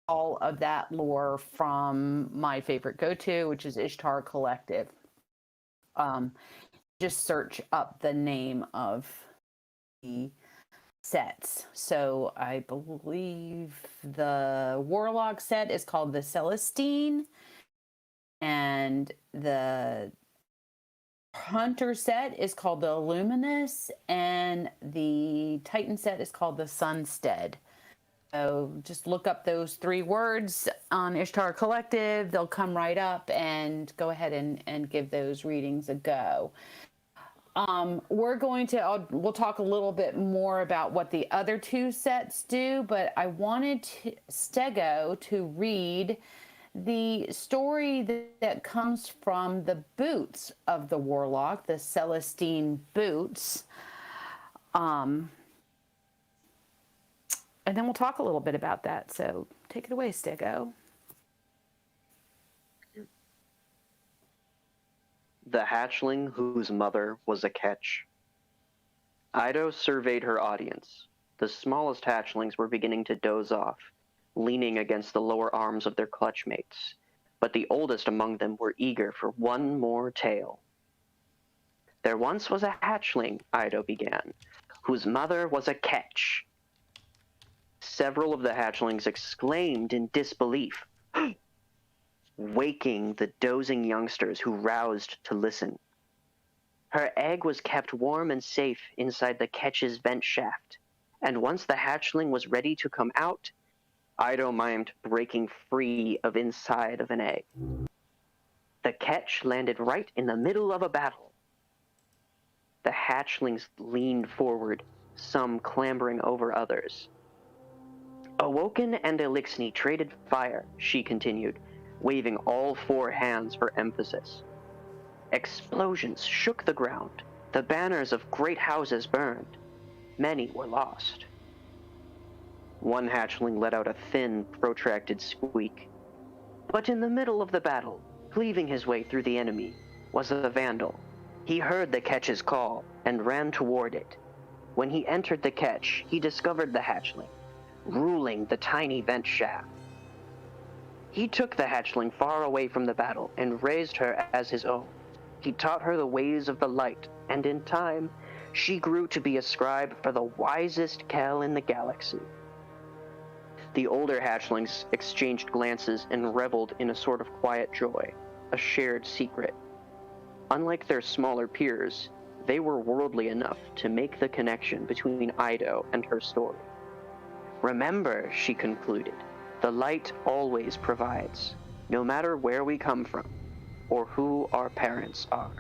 all of that lore from my favorite go-to, which is Ishtar Collective. Just search up the name of the sets. So I believe the Warlock set is called the Celestine, and the Hunter set is called the Luminous, and the Titan set is called the Sunstead. So just look up those 3 words on Ishtar Collective. They'll come right up, and go ahead and give those readings a go. We'll talk a little bit more about what the other 2 sets do, but I wanted Stego to read the story that comes from the boots of the Warlock, the Celestine boots. And then we'll talk a little bit about that. So take it away, Stego. The hatchling whose mother was a catch. Eido surveyed her audience. the smallest hatchlings were beginning to doze off, leaning against the lower arms of their clutch mates, but the oldest among them were eager for one more tale. There once was a hatchling, Eido began, whose mother was a ketch. Several of the hatchlings exclaimed in disbelief, waking the dozing youngsters who roused to listen. Her egg was kept warm and safe inside the ketch's vent shaft, and once the hatchling was ready to come out, Eido mimed breaking free of inside of an egg. The ketch landed right in the middle of a battle. The hatchlings leaned forward, some clambering over others. Awoken and Elixni traded fire, she continued, waving all four hands for emphasis. Explosions shook the ground. The banners of great houses burned. Many were lost. One hatchling let out a thin, protracted squeak. But in the middle of the battle, cleaving his way through the enemy, was a vandal. He heard the ketch's call and ran toward it. When he entered the ketch, he discovered the hatchling, ruling the tiny vent shaft. He took the hatchling far away from the battle and raised her as his own. He taught her the ways of the light, and in time, she grew to be a scribe for the wisest Kel in the galaxy. The older hatchlings exchanged glances and reveled in a sort of quiet joy, a shared secret. Unlike their smaller peers, they were worldly enough to make the connection between Eido and her story. Remember, she concluded, the light always provides, no matter where we come from, or who our parents are.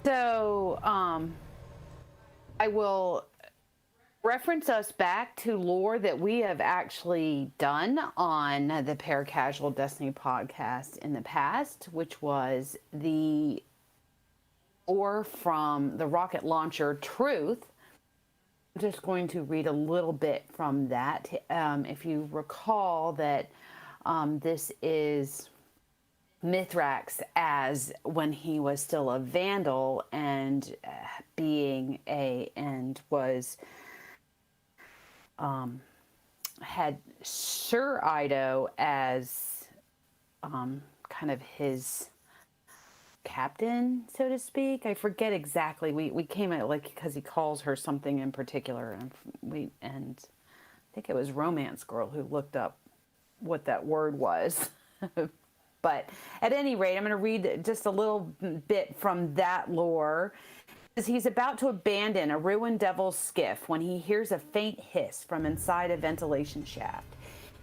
So, I will reference us back to lore that we have actually done on the Paracasual Destiny podcast in the past, which was the lore from the rocket launcher Truth. I'm just going to read a little bit from that. If you recall that this is Mithrax as when he was still a Vandal and was had Sir Eido as kind of his captain, so to speak. I forget exactly. We came at because he calls her something in particular, and I think it was Romance Girl who looked up what that word was. But at any rate, I'm going to read just a little bit from that lore. He's about to abandon a ruined devil's skiff when he hears a faint hiss from inside a ventilation shaft.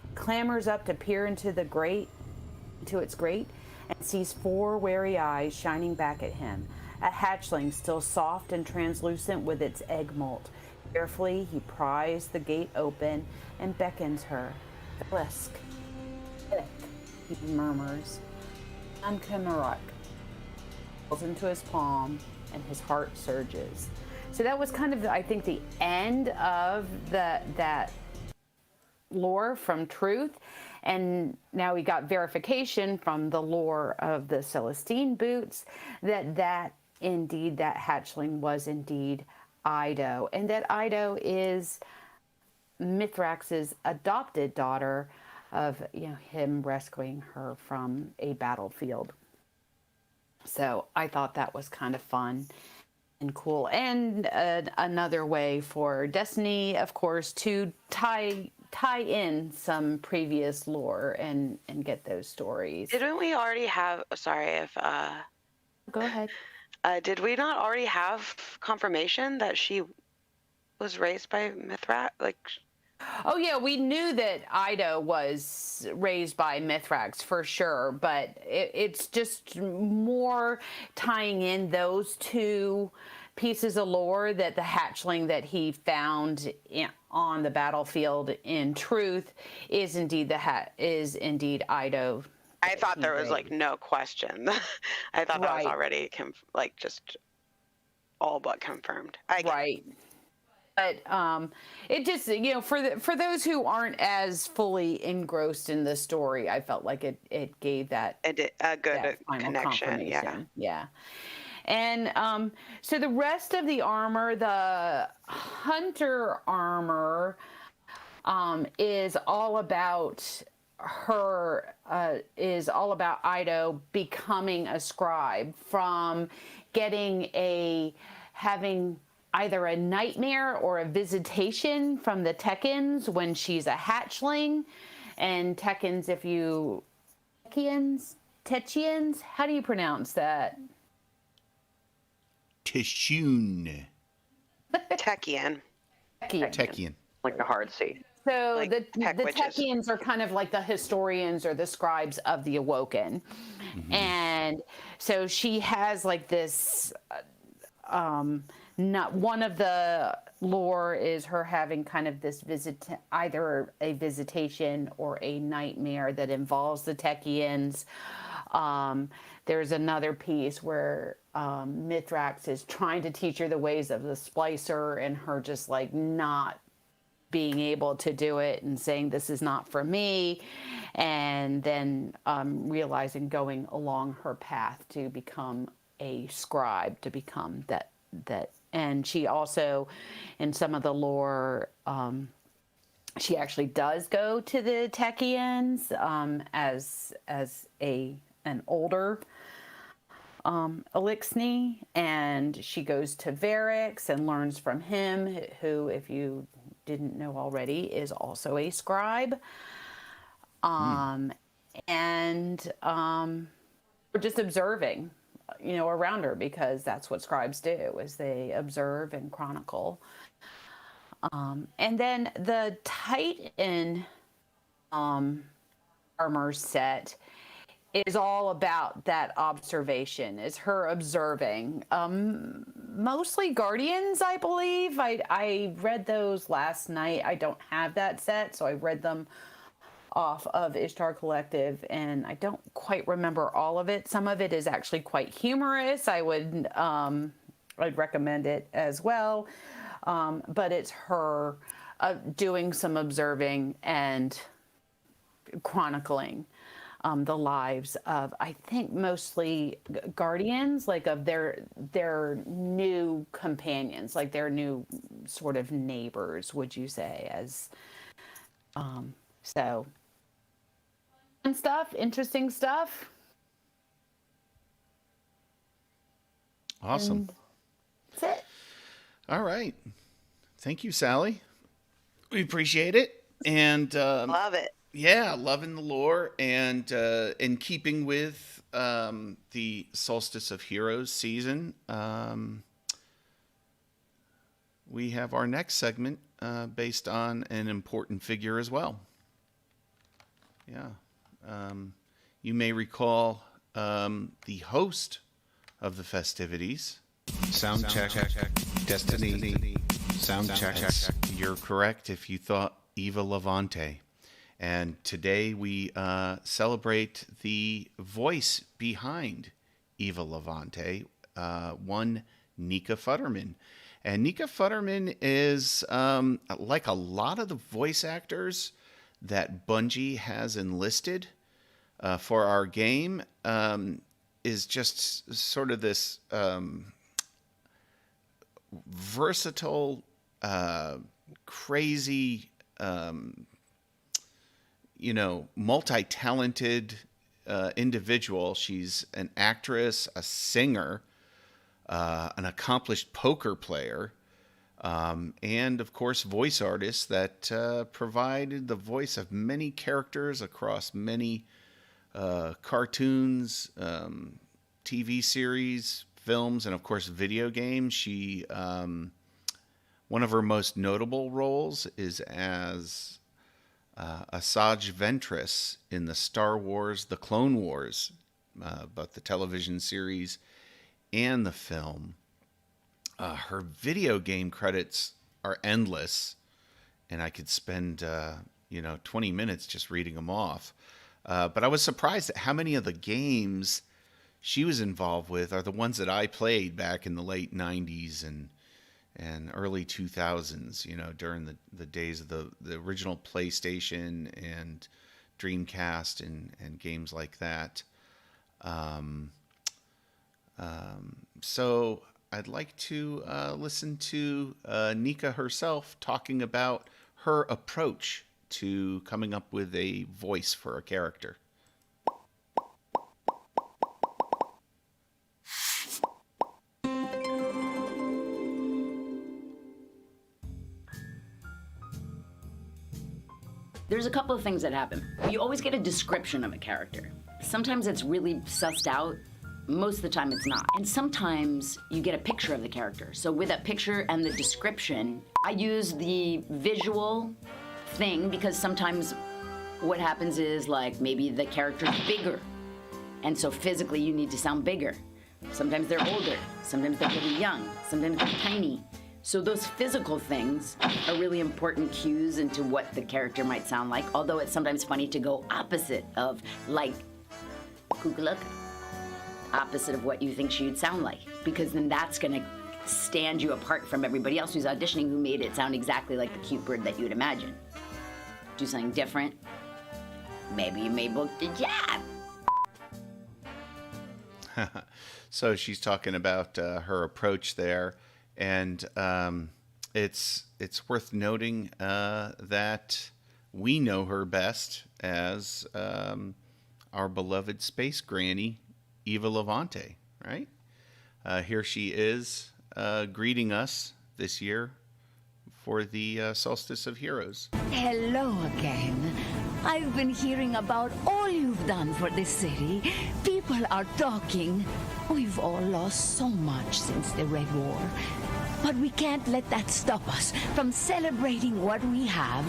He clambers up to peer into its grate, and sees four wary eyes shining back at him. A hatchling still soft and translucent with its egg molt. Carefully, he pries the gate open and beckons her. Blisk. He murmurs. Ankamaruk. Falls into his palm, and his heart surges. So that was kind of, I think, the end of that lore from Truth. And now we got verification from the lore of the Celestine boots that hatchling was indeed Eido, and that Eido is Mithrax's adopted daughter of him rescuing her from a battlefield. So I thought that was kind of fun and cool, and another way for Destiny, of course, to tie in some previous lore and get those stories. Didn't we already have? Sorry if. Go ahead. Did we not already have confirmation that she was raised by Mithrax? Oh yeah, we knew that Eido was raised by Mithrax for sure, but it's just more tying in those two pieces of lore, that the hatchling that he found on the battlefield in Truth is indeed indeed Eido. I thought there was no question. I thought that was already just all but confirmed. Right. But it just, for those who aren't as fully engrossed in the story, I felt like it gave that a good that final connection. confirmation. Yeah. And so the rest of the armor, the hunter armor, is all about Eido becoming a scribe, from having either a nightmare or a visitation from the Tekens when she's a hatchling. And Tekens, Techians, how do you pronounce that? Tishun. Techian. Techian. Like the hard C. So Like the witches. Techians are kind of like the historians or the scribes of the Awoken. Mm-hmm. And so she has like this, not one of the lore is her having kind of this either a visitation or a nightmare that involves the Techians. There's another piece where Mithrax is trying to teach her the ways of the splicer, and her just like not being able to do it and saying, this is not for me. And then realizing, going along her path to become a scribe, to become that. And she also, in some of the lore, she actually does go to the Techians as an older Elixni, and she goes to Varix and learns from him, who, if you didn't know already, is also a scribe. And we're just observing, around her, because that's what scribes do, is they observe and chronicle. And then the Titan armor set is all about that observation, is her observing. Mostly Guardians, I believe. I read those last night. I don't have that set, so I read them off of Ishtar Collective, and I don't quite remember all of it. Some of it is actually quite humorous. I'd recommend it as well. But it's her doing some observing and chronicling the lives of, I think, mostly Guardians, like of their new companions, like their new sort of neighbors, would you say? As so, fun stuff, interesting stuff. Awesome. And that's it. All right. Thank you, Sally. We appreciate it. And love it. Yeah, loving the lore, and in keeping with the Solstice of Heroes season, we have our next segment based on an important figure as well. Yeah. You may recall the host of the festivities, Sound check. Destiny. Sound check. You're correct if you thought Eva Levante. And today we celebrate the voice behind Eva Levante, one Nika Futterman. And Nika Futterman is, like a lot of the voice actors that Bungie has enlisted for our game, is just sort of this versatile, crazy, multi-talented individual. She's an actress, a singer, an accomplished poker player, and of course voice artists that provided the voice of many characters across many cartoons, TV series, films, and of course video games. She one of her most notable roles is as Asajj Ventress in the Star Wars The Clone Wars, both the television series and the film. Her video game credits are endless, and I could spend 20 minutes just reading them off. But I was surprised at how many of the games she was involved with are the ones that I played back in the late 90s and and early 2000s, during the days of the original PlayStation and Dreamcast and games like that. So I'd like to listen to Nika herself talking about her approach to coming up with a voice for a character. There's a couple of things that happen. You always get a description of a character. Sometimes it's really sussed out. Most of the time it's not. And sometimes you get a picture of the character. So with that picture and the description, I use the visual thing because sometimes what happens is like maybe the character's bigger. And so physically you need to sound bigger. Sometimes they're older. Sometimes they're really young. Sometimes they're tiny. So those physical things are really important cues into what the character might sound like, although it's sometimes funny to go opposite of, like, Kukuluk, opposite of what you think she would sound like, because then that's going to stand you apart from everybody else who's auditioning who made it sound exactly like the cute bird that you would imagine. Do something different. Maybe you may book the job. So she's talking about her approach there. And it's worth noting that we know her best as our beloved space granny, Eva Levante, right? Here she is greeting us this year for the Solstice of Heroes. Hello again. I've been hearing about all you've done for this city. People are talking. We've all lost so much since the Red War. But we can't let that stop us from celebrating what we have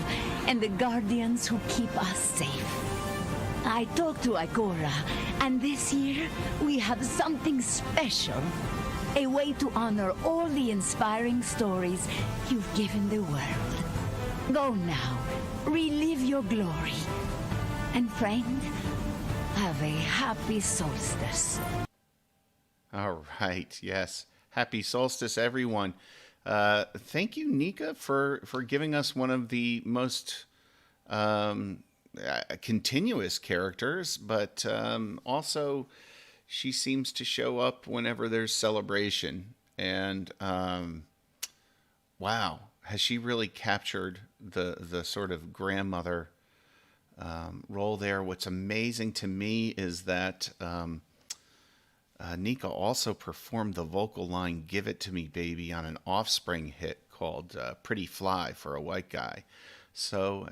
and the guardians who keep us safe. I talked to Ikora, and this year we have something special. A way to honor all the inspiring stories you've given the world. Go now, relive your glory. And friend, have a happy solstice. All right, yes. Happy solstice, everyone. Thank you, Nika, for giving us one of the most continuous characters, but also she seems to show up whenever there's celebration. And wow, has she really captured the sort of grandmother role there? What's amazing to me is that Nika also performed the vocal line "Give It to Me, Baby" on an Offspring hit called "Pretty Fly" for a white guy. So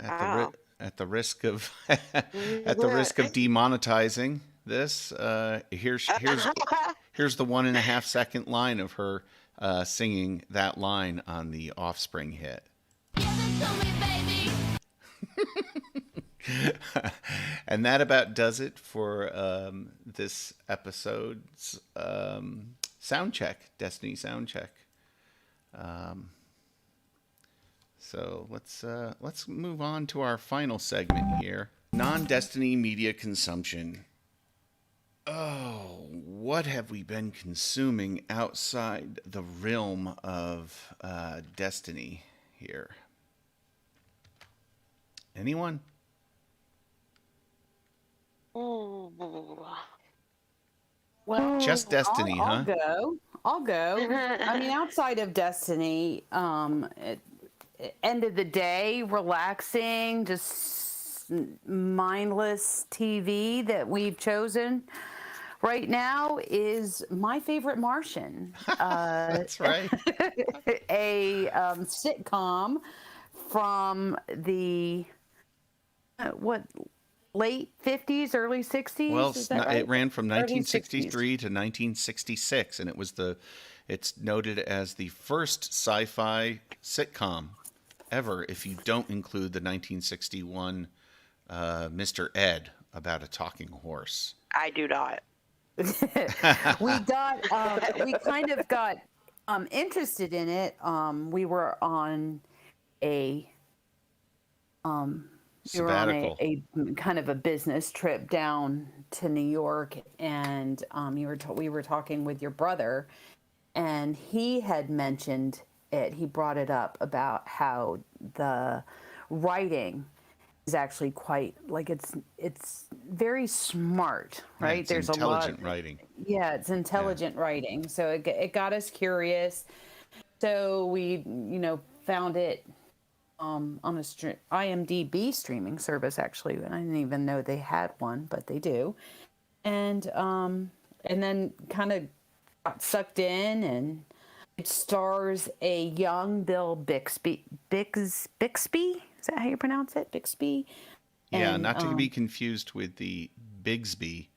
at the risk of demonetizing this, here's the 1.5 second line of her singing that line on the Offspring hit. Give it to me, baby. And that about does it for this episode's sound check, Destiny sound check. So let's move on to our final segment here, non-Destiny media consumption. Oh, what have we been consuming outside the realm of Destiny here? Anyone? Well, just Destiny, I'll go. I mean, outside of Destiny, end of the day, relaxing, just mindless TV that we've chosen right now is My Favorite Martian. That's right. A sitcom from the late 50s, early 60s. Well, right? It ran from 1963 to 1966, and it's noted as the first sci-fi sitcom ever, if you don't include the 1961 Mr. Ed about a talking horse. I do not. We kind of got interested in it. We were on a sabbatical. A kind of a business trip down to New York, and we were talking with your brother, and he had mentioned it, he brought it up about how the writing is actually quite like it's very smart, right? Yeah, it's intelligent writing. Yeah, it's intelligent writing. So it got us curious. So we, found it on a IMDb streaming service, actually, and I didn't even know they had one, but they do. And then kind of got sucked in, and it stars a young Bill Bixby. Bixby? Is that how you pronounce it? Bixby? Yeah, And, not to be confused with the Bigsby,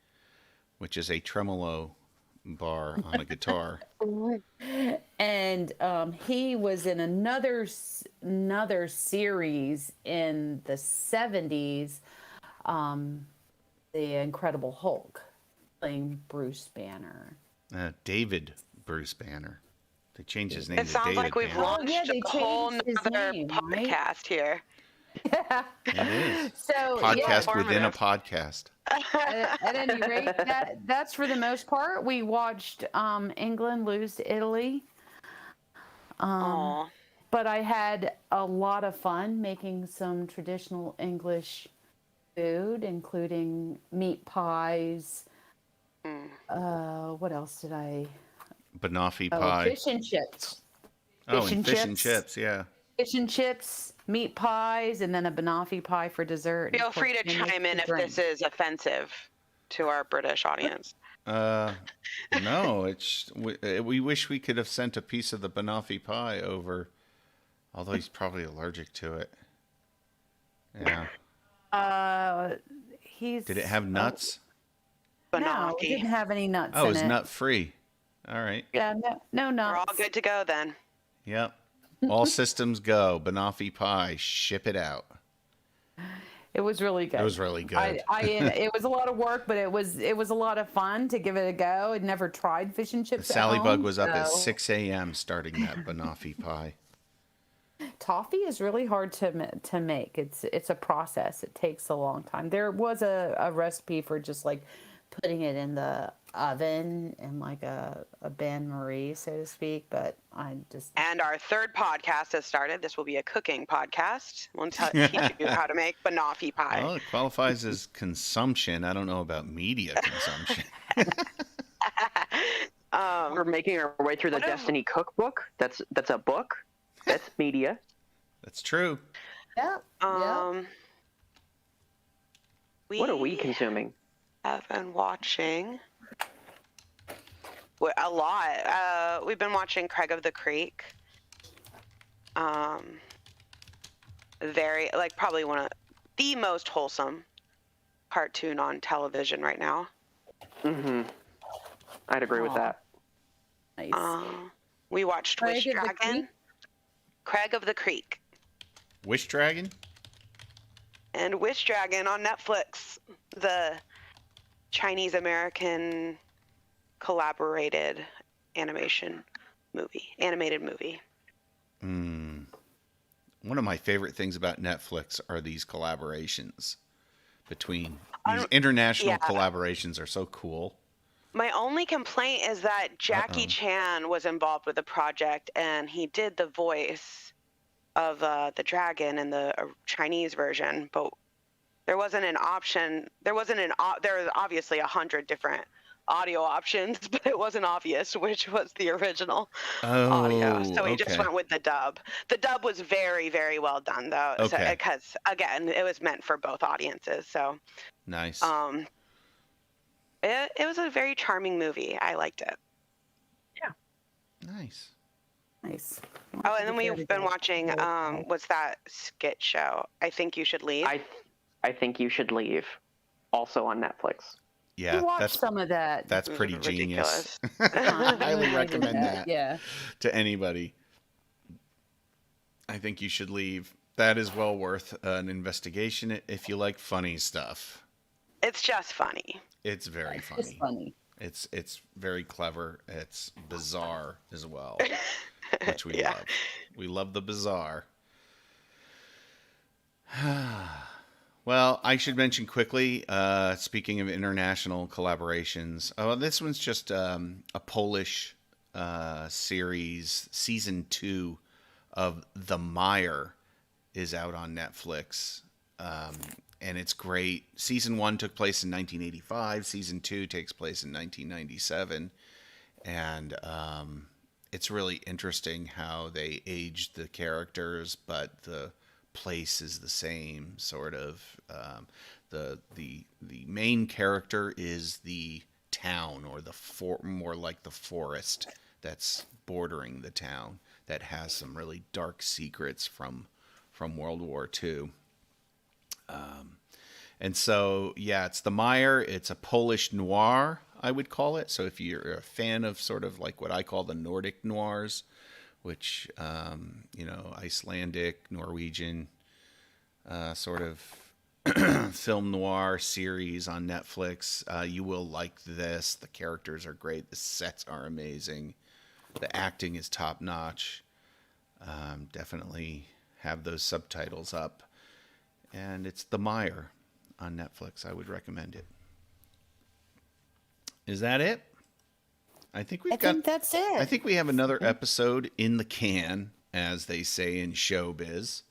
which is a tremolo bar on a guitar. And he was in another series in the 70s, The Incredible Hulk, playing Bruce Banner. David Bruce Banner. They changed his name to David. It sounds like we've Banner. launched a whole nother name, podcast here. Yeah. It is. So Podcast within a podcast. At any rate, that's for the most part. We watched England lose to Italy. But I had a lot of fun making some traditional English food, including meat pies. What else did I? Banoffee pie. Fish and chips. Fish and chips, yeah. Fish and chips, meat pies, and then a banoffee pie for dessert. Feel free to chime in if this is offensive to our British audience. No, we wish we could have sent a piece of the banoffee pie over, although he's probably allergic to it. Yeah. Did it have nuts? No, it didn't have any nuts. Oh, in it's it. nut free. All right. Yeah, no nuts. We're all good to go then. Yep. All systems go. Banoffee pie. Ship it out. It was really good. It was really good. It was a lot of work, but it was a lot of fun to give it a go. I'd never tried fish and chips. Sally at Bug home, was up at 6 a.m. starting that banoffee pie. Toffee is really hard to make. It's a process. It takes a long time. There was a recipe for just like putting it in the oven in like a bain marie, so to speak, but I just... And our third podcast has started. This will be a cooking podcast. We'll teach you how to make banoffee pie. Well, it qualifies as consumption. I don't know about media consumption. We're making our way through the Destiny cookbook. That's a book. That's media. That's true. Yeah. What are we consuming? Have been watching a lot. We've been watching Craig of the Creek. Very, like, probably one of the most wholesome cartoon on television right now. Mm-hmm. I'd agree with that. Nice. We watched Wish Dragon. Craig of the Creek. Wish Dragon? And Wish Dragon on Netflix. The Chinese-American collaborated animated movie. One of my favorite things about Netflix are these collaborations between these international collaborations are so cool. My only complaint is that Jackie Chan was involved with the project, and he did the voice of the dragon in the Chinese version, but there wasn't an option. There was obviously 100 different audio options, but it wasn't obvious which was the original audio. So we just went with the dub. The dub was very, very well done, though, because again, it was meant for both audiences. So nice. It was a very charming movie. I liked it. Yeah. Nice. Oh, and then we've been watching what's that skit show? I Think You Should Leave. I Think You Should Leave, also on Netflix. Yeah, we watched some of that. That's pretty Ridiculous. genius. I highly recommend that. Yeah. To anybody. I Think You Should Leave. That is well worth an investigation if you like funny stuff. It's just funny. It's very funny. It's funny. It's very clever. It's bizarre as well, which we love. We love the bizarre. Well, I should mention quickly, speaking of international collaborations, this one's just a Polish series, season 2 of The Mire is out on Netflix. And it's great. Season 1 took place in 1985. Season 2 takes place in 1997. And it's really interesting how they aged the characters, but the place is the same, sort of. The main character is the town, or more like the forest that's bordering the town, that has some really dark secrets from World War II. And so, yeah, it's The Mire. It's a Polish noir, I would call it. So if you're a fan of sort of like what I call the Nordic noirs, which, Icelandic, Norwegian, sort of film noir series on Netflix, you will like this. The characters are great. The sets are amazing. The acting is top notch. Definitely have those subtitles up. And it's The Mire on Netflix. I would recommend it. Is that it? I think that's it. I think we have another episode in the can, as they say in showbiz.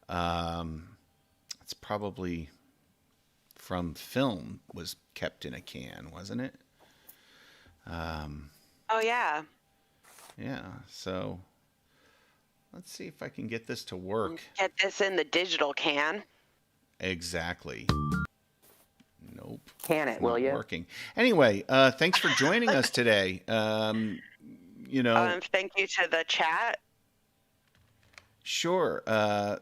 It's probably from film, was kept in a can, wasn't it? Oh yeah. Yeah. So let's see if I can get this to work. Get this in the digital can. Exactly. Nope. Can it, will you? Working. Anyway, thanks for joining us today. Thank you to the chat. Sure.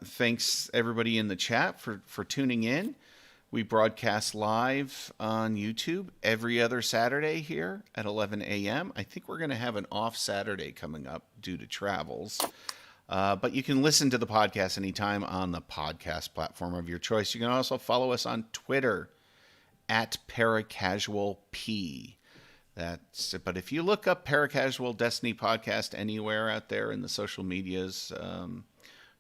Thanks everybody in the chat for tuning in. We broadcast live on YouTube every other Saturday here at 11 a.m. I think we're going to have an off Saturday coming up due to travels. But you can listen to the podcast anytime on the podcast platform of your choice. You can also follow us on Twitter at ParacasualP. But if you look up Paracasual Destiny Podcast anywhere out there in the social medias,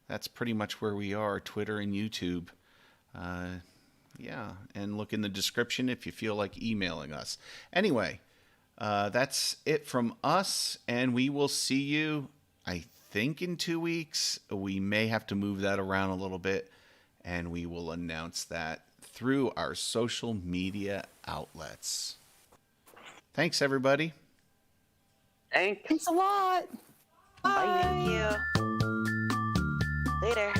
that's pretty much where we are, Twitter and YouTube. Yeah, and look in the description if you feel like emailing us. Anyway, that's it from us, and we will see you, I think, in 2 weeks. We may have to move that around a little bit, and we will announce that through our social media outlets. Thanks, everybody. Thanks. Thanks a lot. Bye. Thank you. Later.